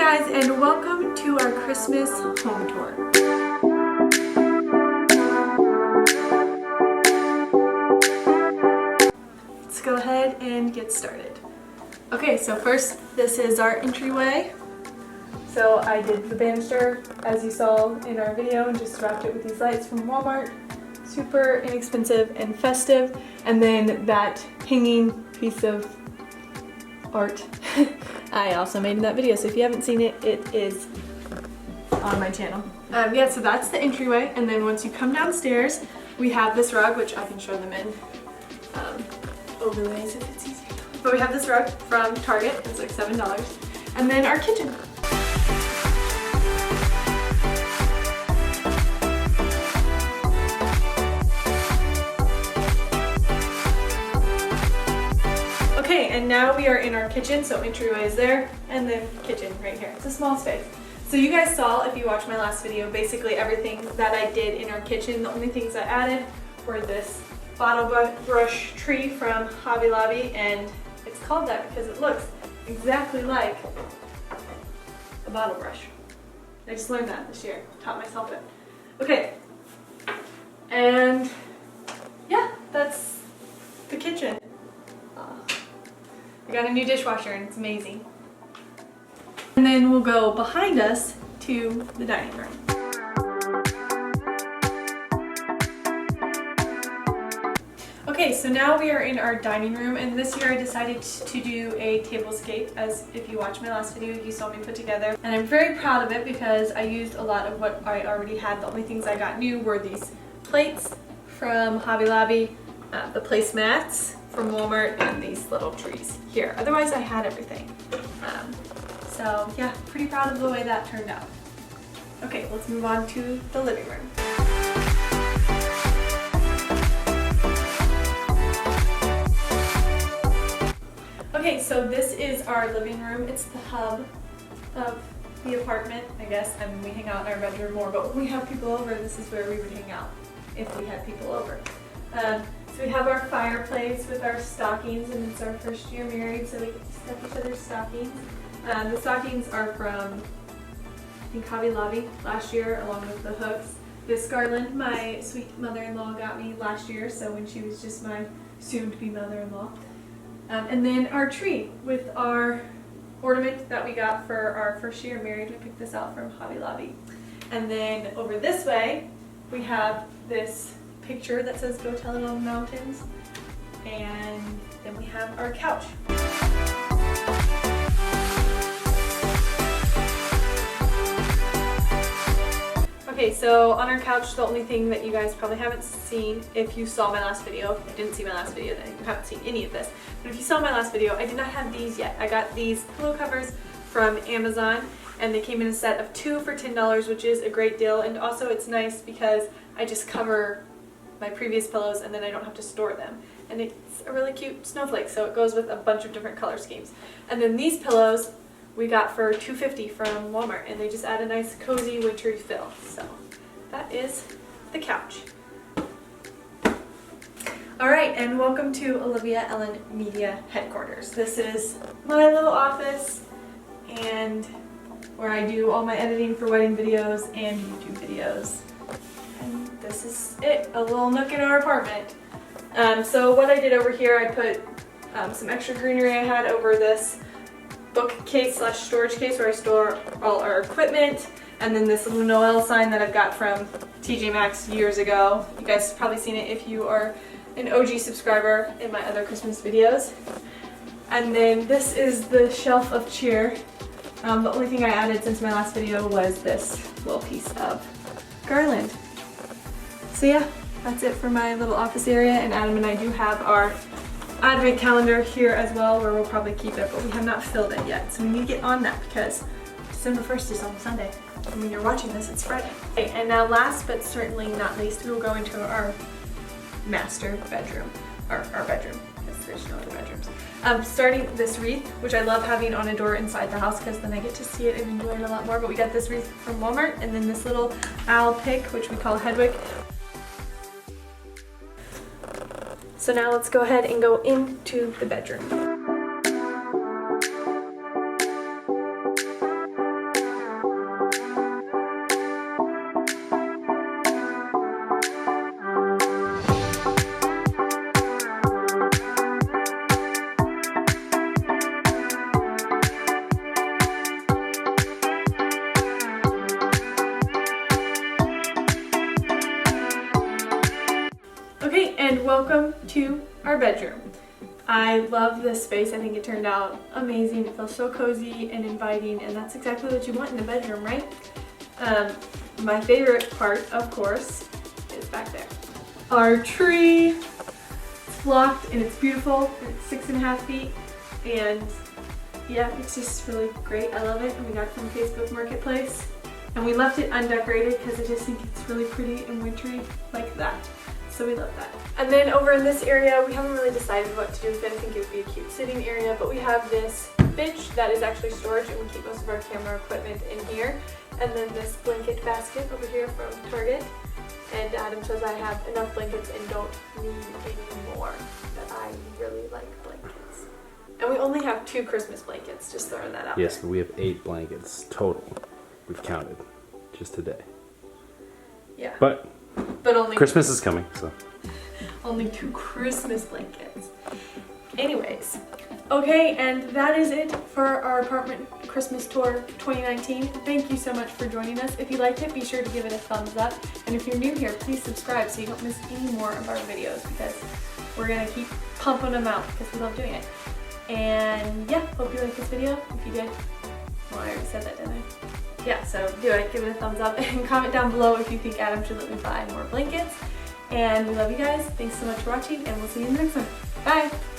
guys, and welcome to our Christmas home tour. Let's go ahead and get started. Okay, so first, this is our entryway. So I did the banister, as you saw in our video, and just wrapped it with these lights from Walmart. Super inexpensive and festive. And then that hanging piece of art I also made in that video, so if you haven't seen it, it is on my channel. Yeah, so that's the entryway, and then once you come downstairs, we have this rug, which I can show them in overlays if it's easier. But we have this rug from Target, it's like $7, and then our kitchen. Okay, and now we are in our kitchen, so entryway is there, and then kitchen right here. It's a small space. So you guys saw, if you watched my last video, basically everything that I did in our kitchen. The only things I added were this bottle brush tree from Hobby Lobby, and it's called that because it looks exactly like a bottle brush. I just learned that this year, taught myself it. Okay, and yeah, that's the kitchen. I got a new dishwasher and it's amazing. And then we'll go behind us to the dining room. Okay, so now we are in our dining room, and this year I decided to do a tablescape, as if you watched my last video you saw me put together. And I'm very proud of it because I used a lot of what I already had. The only things I got new were these plates from Hobby Lobby, the placemats from Walmart, and these little trees here. Otherwise I had everything. So yeah, pretty proud of the way that turned out. Okay, let's move on to the living room. Okay, so this is our living room. It's the hub of the apartment, I guess. I mean, we hang out in our bedroom more, but when we have people over, this is where we would hang out if we had people over. So we have our fireplace with our stockings, and it's our first year married, so we get to stuff each other's stockings. The stockings are from, I think, Hobby Lobby last year, along with the hooks. This garland my sweet mother-in-law got me last year, so when she was just my soon-to-be mother-in-law. And then our tree with our ornament that we got for our first year married. We picked this out from Hobby Lobby. And then over this way, we have this picture that says "Go Tell It on the Mountains," and then we have our couch. Okay, so on our couch, the only thing that you guys probably haven't seen, if you saw my last video, if you didn't see my last video, then you haven't seen any of this. But if you saw my last video, I did not have these yet. I got these pillow covers from Amazon, and they came in a set of 2 for $10, which is a great deal. And also it's nice because I just cover my previous pillows and then I don't have to store them. And it's a really cute snowflake, so it goes with a bunch of different color schemes. And then these pillows we got for $2.50 from Walmart, and they just add a nice cozy wintry feel. So that is the couch. Alright, and welcome to Olivia Ellen Media Headquarters. This is my little office, and where I do all my editing for wedding videos and YouTube videos. And this is it, a little nook in our apartment. So what I did over here, I put some extra greenery I had over this bookcase / storage case where I store all our equipment, and then this little Noel sign that I've got from TJ Maxx years ago. You guys have probably seen it if you are an OG subscriber in my other Christmas videos. And then this is the shelf of cheer. The only thing I added since my last video was this little piece of garland. So yeah, that's it for my little office area, and Adam and I do have our Advent calendar here as well, where we'll probably keep it, but we have not filled it yet, so we need to get on that because December 1st is on Sunday, and when you're watching this, it's Friday. Okay, and now last but certainly not least, we will go into our master bedroom, or our bedroom, because there's no other bedrooms. Starting this wreath, which I love having on a door inside the house because then I get to see it and enjoy it a lot more, but we got this wreath from Walmart, and then this little owl pick, which we call Hedwig. So now let's go ahead and go into the bedroom. welcome to our bedroom. I love this space. I think it turned out amazing. It feels so cozy and inviting, and that's exactly what you want in a bedroom, right? My favorite part, of course, is back there. Our tree. It's blocked and it's beautiful. It's 6.5 feet, and yeah, it's just really great. I love it, and we got it from Facebook Marketplace. And we left it undecorated because I just think it's really pretty and wintry like that. So we love that. And then over in this area, we haven't really decided what to do with it. I think it would be a cute sitting area, but we have this bench that is actually storage, and we keep most of our camera equipment in here. And then this blanket basket over here from Target. And Adam says I have enough blankets and don't need any more, that I really like blankets. And we only have 2 Christmas blankets, just throwing that out. Yes, but we have 8 blankets total. We've counted just today. Yeah. But only Christmas is coming, so. Only 2 Christmas blankets. Anyways, okay, and that is it for our apartment Christmas tour 2019. Thank you so much for joining us. If you liked it, be sure to give it a thumbs up. And if you're new here, please subscribe so you don't miss any more of our videos, because we're gonna keep pumping them out because we love doing it. And yeah, hope you liked this video. If you did, well, I already said that, didn't I? Yeah, so do it, give it a thumbs up, and comment down below if you think Adam should let me buy more blankets. And we love you guys. Thanks so much for watching, and we'll see you in the next one. Bye!